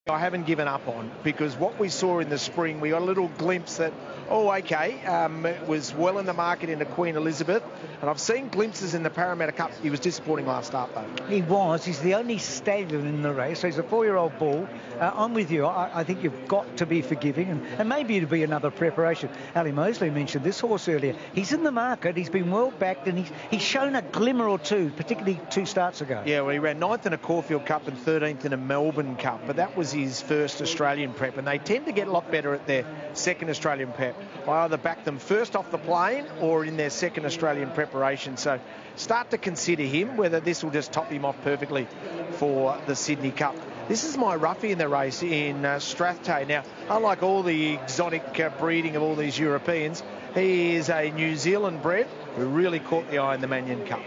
I haven't given up on, because what we saw in the spring, we got a little glimpse that, it was well in the market into Queen Elizabeth, and I've seen glimpses in the Parramatta Cup. He was disappointing last start, though. He was. He's the only stallion in the race, so he's a 4-year-old bull. I'm with you. I think you've got to be forgiving, and maybe it'll be another preparation. Ali Mosley mentioned this horse earlier. He's in the market. He's been well backed, and he's shown a glimmer or two, particularly 2 starts ago. Yeah, well, he ran 9th in a Caulfield Cup and 13th in a Melbourne Cup, but that was his first Australian prep, and they tend to get a lot better at their second Australian prep. I either back them first off the plane or in their second Australian preparation. So start to consider him, whether this will just top him off perfectly for the Sydney Cup. This is my roughie in the race in Strathtay. Now, unlike all the exotic breeding of all these Europeans, he is a New Zealand bred who really caught the eye in the Manion Cup.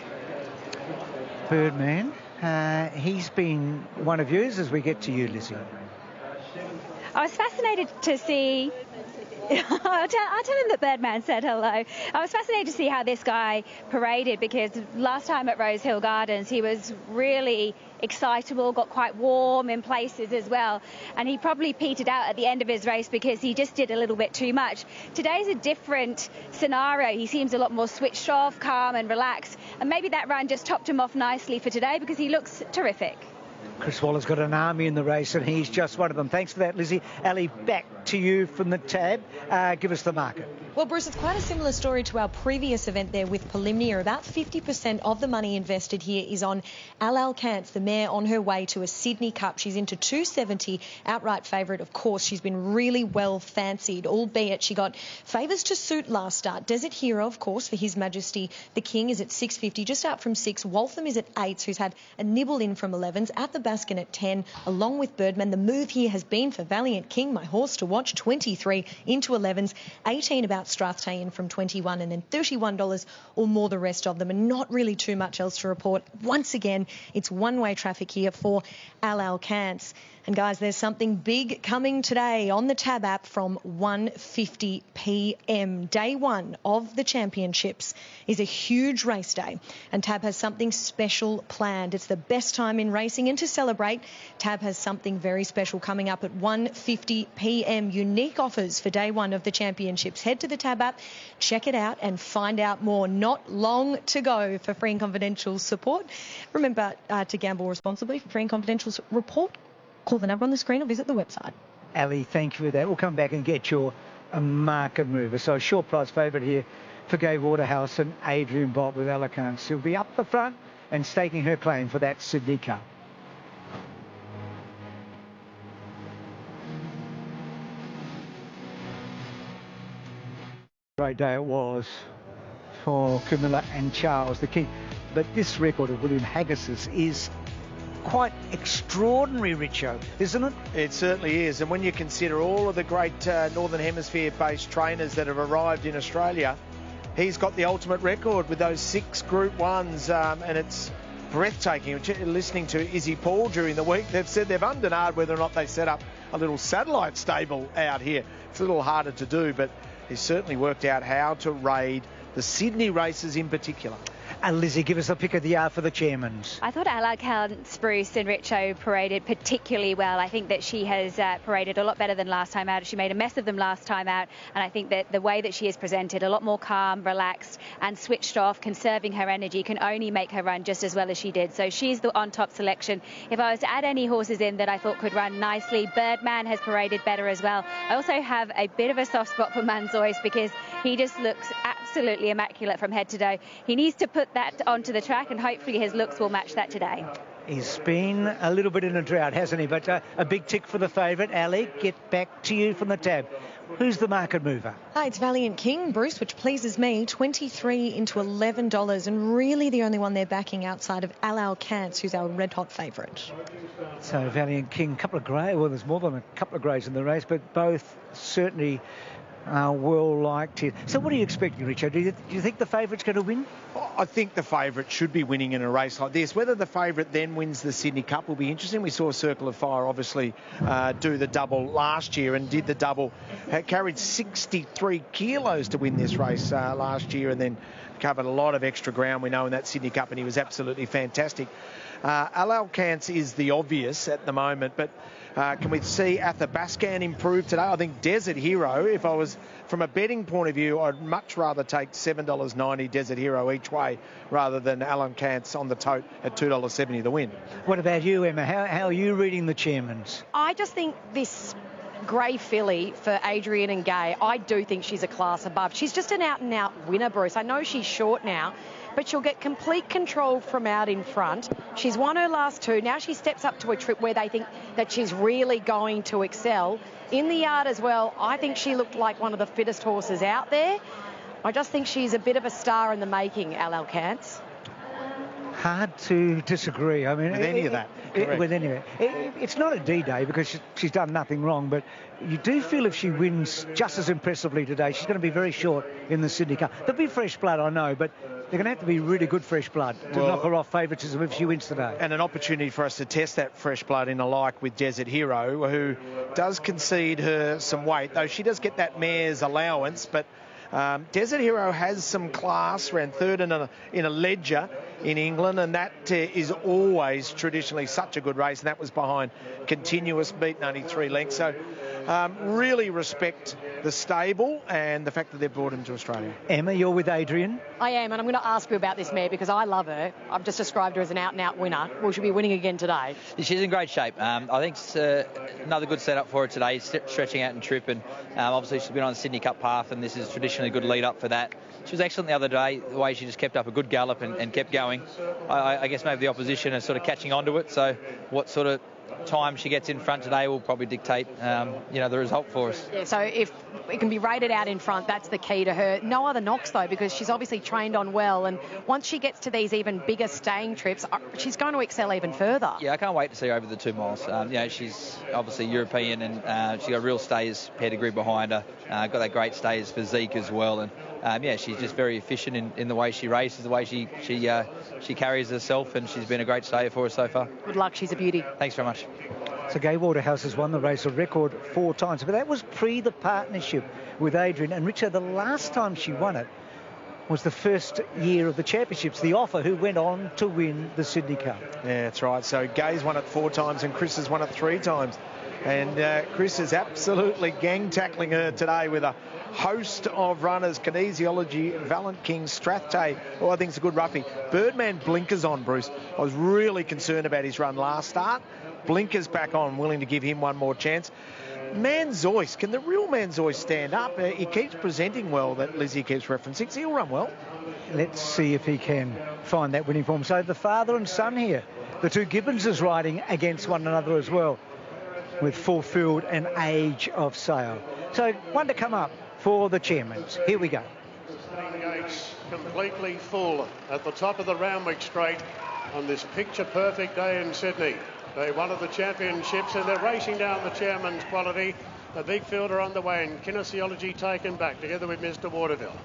Birdman, he's been one of yours as we get to you, Lizzie. I was fascinated to see... I'll tell him that Birdman said hello. I was fascinated to see how this guy paraded, because last time at Rosehill Gardens he was really excitable, got quite warm in places as well, and he probably petered out at the end of his race because he just did a little bit too much. Today's a different scenario. He seems a lot more switched off, calm and relaxed, and maybe that run just topped him off nicely for today because he looks terrific. Chris Waller's got an army in the race, and he's just one of them. Thanks for that, Lizzie. Ali, back to you from the tab. Give us the market. Well, Bruce, it's quite a similar story to our previous event there with Polymnia. About 50% of the money invested here is on Al Kantz, the mare on her way to a Sydney Cup. She's into 270, outright favourite, of course. She's been really well fancied, albeit she got favours to suit last start. Desert Hero, of course, for His Majesty the King, is at 650, just out from 6. Waltham is at 8s, who's had a nibble in from 11s. At the Baskin at 10, along with Birdman. The move here has been for Valiant King, my horse to watch, 23 into 11s, 18 about Strathtay in from 21, and then $31 or more the rest of them, and not really too much else to report. Once again, it's one-way traffic here for Al Kantz. And guys, there's something big coming today on the Tab app from 1:50 p.m. Day 1 of the championships is a huge race day, and Tab has something special planned. It's the best time in racing, and to celebrate, Tab has something very special coming up at 1:50 p.m. Unique offers for Day 1 of the championships. Head to the Tab app, check it out, and find out more. Not long to go for Free and Confidential support. Remember to gamble responsibly. For Free and Confidential report, call the number on the screen or visit the website. Ali, thank you for that. We'll come back and get your market mover. So a short price favourite here for Gay Waterhouse and Adrian Bolt with Al Kantz. She'll be up the front and staking her claim for that Sydney Cup. Great day it was for Camilla and Charles the King. But this record of William Haggis's is quite extraordinary, Richo, isn't it? It certainly is. And when you consider all of the great Northern Hemisphere-based trainers that have arrived in Australia, he's got the ultimate record with those 6 Group 1s, and it's breathtaking. Listening to Izzy Paul during the week, they've said they've undenied whether or not they set up a little satellite stable out here. It's a little harder to do, but he's certainly worked out how to raid the Sydney races in particular. And Lizzie, give us a pick of the hour for the chairmans. I thought Al Kantz, Bruce and Richo paraded particularly well. I think that she has paraded a lot better than last time out. She made a mess of them last time out, and I think that the way that she is presented, a lot more calm, relaxed and switched off, conserving her energy, can only make her run just as well as she did. So she's the on-top selection. If I was to add any horses in that I thought could run nicely, Birdman has paraded better as well. I also have a bit of a soft spot for Manzois because he just looks absolutely immaculate from head to toe. He needs to put that onto the track, and hopefully his looks will match that today. He's been a little bit in a drought, hasn't he? But a big tick for the favourite. Ali, get back to you from the tab. Who's the market mover? It's Valiant King, Bruce, which pleases me. 23 into $11, and really the only one they're backing outside of Al Kantz, who's our red-hot favourite. So Valiant King, couple of grey. Well, there's more than a couple of greys in the race, but both certainly well liked here. So what are you expecting, Richard? Do you think the favourite's going to win? I think the favourite should be winning in a race like this. Whether the favourite then wins the Sydney Cup will be interesting. We saw Circle of Fire obviously do the double last year and did the double. Carried 63 kilos to win this race last year, and then covered a lot of extra ground, we know, in that Sydney Cup, and he was absolutely fantastic. Al Kantz is the obvious at the moment, but Can we see Athabaskan improve today? I think Desert Hero, if I was from a betting point of view, I'd much rather take $7.90 Desert Hero each way rather than Alan Cantz on the tote at $2.70 the win. What about you, Emma? How are you reading the chairmans? I just think this grey filly for Adrian and Gay, I do think she's a class above. She's just an out-and-out winner, Bruce. I know she's short now, but she'll get complete control from out in front. She's won her last two. Now she steps up to a trip where they think that she's really going to excel. In the yard as well, I think she looked like one of the fittest horses out there. I just think she's a bit of a star in the making, LL Cantz. Hard to disagree. I mean, with any of that. With any of it. It's not a D-Day because she's done nothing wrong, but you do feel if she wins just as impressively today, she's going to be very short in the Sydney Cup. There'll be fresh blood, I know, but they're going to have to be really good fresh blood to knock her off favouritism if she wins today. And an opportunity for us to test that fresh blood in a like with Desert Hero, who does concede her some weight, though she does get that mare's allowance, but Desert Hero has some class, ran third in a Ledger in England, and that is always traditionally such a good race, and that was behind Continuous, beaten only 3 lengths. So really respect the stable and the fact that they've brought him to Australia. Emma, you're with Adrian. I am, and I'm going to ask you about this mare because I love her. I've just described her as an out-and-out winner. Will she be winning again today? She's in great shape. I think it's another good setup for her today, stretching out and trip, and obviously she's been on the Sydney Cup path, and this is traditionally a good lead-up for that. She was excellent the other day, the way she just kept up a good gallop and kept going. I guess maybe the opposition is sort of catching on to it, so what sort of time she gets in front today will probably dictate the result for us. Yeah, so if it can be rated out in front, that's the key to her. No other knocks though, because she's obviously trained on well, and once she gets to these even bigger staying trips, she's going to excel even further. Yeah, I can't wait to see her over the 2 miles. She's obviously European, and she's got a real stays pedigree behind her. Got that great stays physique as well, and she's just very efficient in the way she races, the way she carries herself, and she's been a great stayer for us so far. Good luck, she's a beauty. Thanks very much. So Gay Waterhouse has won the race a record 4 times, but that was pre the partnership with Adrian. And Richard, the last time she won it was the first year of the championships, the Offer, who went on to win the Sydney Cup. Yeah, that's right. So Gay's won it 4 times and Chris has won it 3 times. And Chris is absolutely gang tackling her today with a host of runners. Kinesiology, Valiant King, Strathday. I think it's a good roughie. Birdman blinkers on, Bruce. I was really concerned about his run last start. Blinkers back on, willing to give him one more chance. Manzois, can the real Manzois stand up? He keeps presenting well, that Lizzie keeps referencing. So he'll run well. Let's see if he can find that winning form. So the father and son here, the 2 Gibbonses riding against one another as well, with Fulfilled and Age of Sale. So one to come up for the chairmans. Here we go. Gates completely full at the top of the Randwick Straight on this picture-perfect day in Sydney. Day 1 of the championships, and they're racing down the chairman's quality. The big fielder on the way, and Kinesiology taken back together with Mr. Waterville.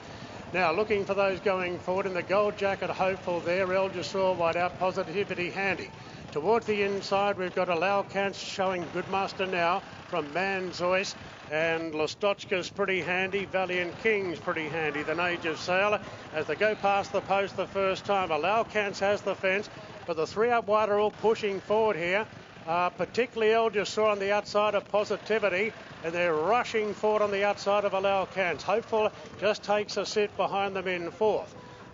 Now looking for those going forward in the gold jacket, Hopeful there. El Jasur wide out, Positivity handy. Towards the inside, we've got Allow Cantz showing good muster now from Manzois, and Lostochka's pretty handy. Valiant King's pretty handy. The Age of Sale as they go past the post the first time. Allow Cantz has the fence, but the 3 up wide are all pushing forward here, particularly El Jasur on the outside of Positivity, and they're rushing forward on the outside of Allow Cantz. Hopeful just takes a sit behind them in 4th.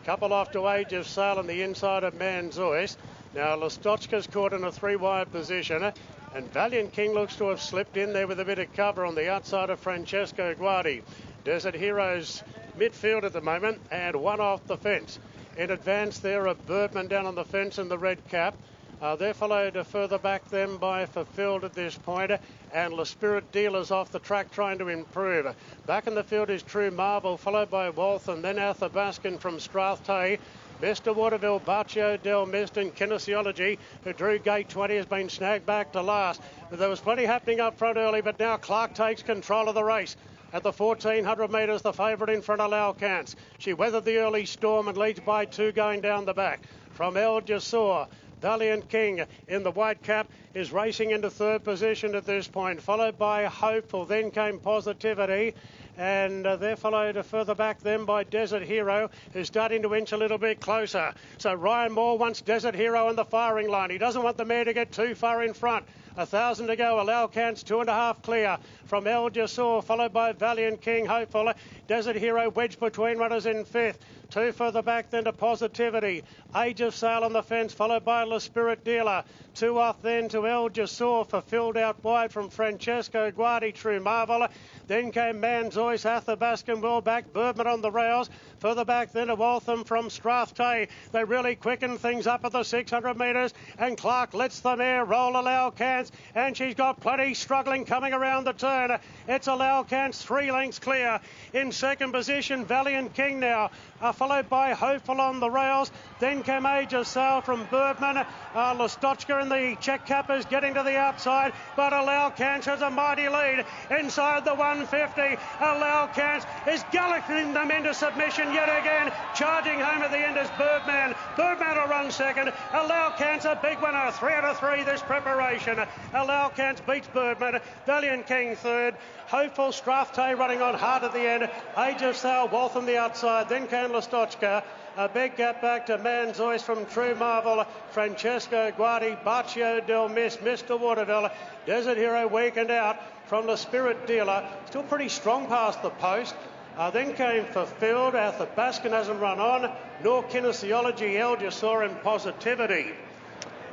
Couple off to Age of Sale on the inside of Manzois. Now Lostochka's caught in a 3-wide position, and Valiant King looks to have slipped in there with a bit of cover on the outside of Francesco Guardi. Desert Heroes midfield at the moment, and 1 off the fence. In advance there are Birdman down on the fence in the red cap. They're followed further back then by Fulfilled at this point, and La Spirit Dealers off the track trying to improve. Back in the field is True Marble, followed by Walth, and then Athabaskan from Strathday. Mr. Waterville, Baccio Del Mist, and Kinesiology, who drew gate 20, has been snagged back to last. But there was plenty happening up front early, but now Clark takes control of the race. At the 1,400 metres, the favourite in front of Allow Cantz. She weathered the early storm and leads by 2 going down the back. From El Jasur, Valiant King in the white cap is racing into 3rd position at this point, followed by Hopeful. Then came Positivity, and they're followed further back then by Desert Hero, who's starting to inch a little bit closer. So Ryan Moore wants Desert Hero on the firing line. He doesn't want the mare to get too far in front. 1,000 to go. Allow-Cants 2.5 clear from El Jasor, followed by Valiant King, Hopeful. Desert Hero wedged between runners in 5th. 2 further back then to Positivity. Age of Sail on the fence, followed by La Spirit Dealer. 2 off then to El Jasor, fulfilled out wide from Francesco Guardi, True Marvel. Then came Manzois, Athabaskan well back, Birdman on the rails. Further back then to Waltham from Strathclyde. They really quicken things up at the 600 metres, and Clark lets the mare roll Allow-Cants, and she's got plenty struggling coming around the turn. It's Allow-Cants 3 lengths clear. In second position, Valiant King now, followed by Hopeful on the rails. Then came Age of Sail from Birdman. Lostotchka and the check cappers getting to the outside, but Allow-Cants has a mighty lead inside the 150. Allow-Cants is galloping them into submission yet again. Charging home at the end is Birdman. Birdman will run second. Allow-Cants a big winner. 3 out of 3 this preparation. Allow-Cants beats Birdman. Valiant King third. Hopeful, Strathclyde running on hard at the end. Age of Sail, Waltham the outside. Then came Lostotchka. A big gap back to Manzois from True Marvel. Francesco Guardi, Baccio del Mr. Waterville. Desert Hero weakened out from the Spirit Dealer. Still pretty strong past the post. Then came Fulfilled. Athabaskan hasn't run on. Nor Kinesiology, El Jasor and Positivity.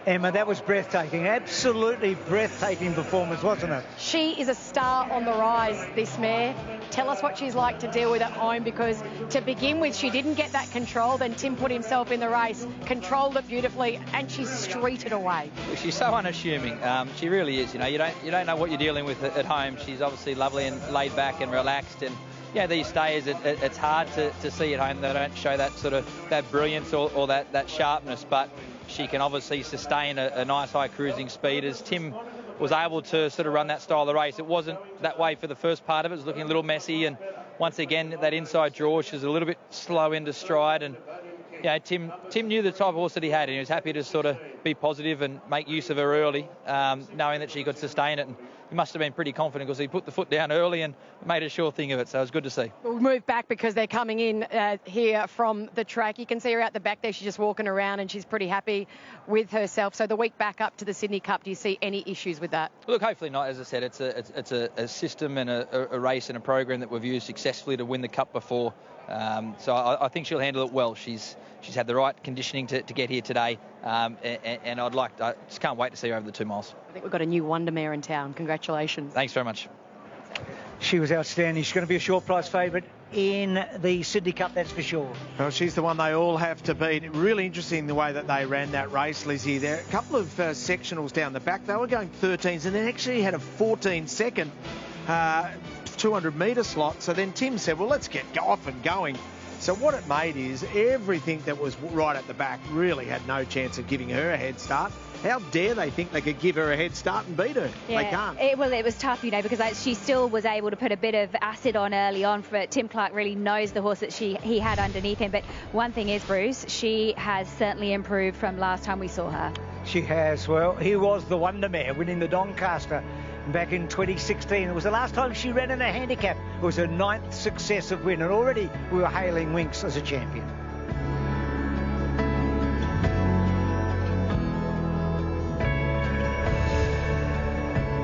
Emma, that was breathtaking. Absolutely breathtaking performance, wasn't it? She is a star on the rise, this mare. Tell us what she's like to deal with at home, because to begin with, she didn't get that control. Then Tim put himself in the race, controlled it beautifully, and she streeted away. She's so unassuming. She really is. You know, you don't know what you're dealing with at home. She's obviously lovely and laid back and relaxed. And yeah, these days it's hard to see at home. They don't show that sort of that brilliance or that sharpness, but she can obviously sustain a nice high cruising speed, as Tim was able to sort of run that style of race. It wasn't that way for the first part of it. It was looking a little messy, and once again that inside draw, she was a little bit slow into stride, and yeah, Tim knew the type of horse that he had, and he was happy to sort of be positive and make use of her early, knowing that she could sustain it. And he must have been pretty confident, because he put the foot down early and made a sure thing of it, so it was good to see. We'll move back because they're coming in here from the track. You can see her out the back there. She's just walking around and she's pretty happy with herself. So the week back up to the Sydney Cup, do you see any issues with that? Look, hopefully not. As I said, it's a system and a race and a program that we've used successfully to win the Cup before. So I think she'll handle it well. She's had the right conditioning to get here today, and I just can't wait to see her over the 2 miles. I think we've got a new wonder mare in town. Congratulations. Thanks very much. She was outstanding. She's going to be a short price favourite in the Sydney Cup, that's for sure. Well, she's the one they all have to beat. Really interesting the way that they ran that race, Lizzie. There a couple of sectionals down the back. They were going 13s, and then actually had a 14-second 200-metre slot. So then Tim said, well, let's get off and going. So what it made is everything that was right at the back really had no chance of giving her a head start. How dare they think they could give her a head start and beat her? Yeah, they can't. It was tough, you know, because she still was able to put a bit of acid on early on. But Tim Clark really knows the horse that he had underneath him. But one thing is, Bruce, she has certainly improved from last time we saw her. She has. Well, he was the wonder mare, winning the Doncaster back in 2016. It was the last time she ran in a handicap. It was her 9th successive win, and already we were hailing Winx as a champion.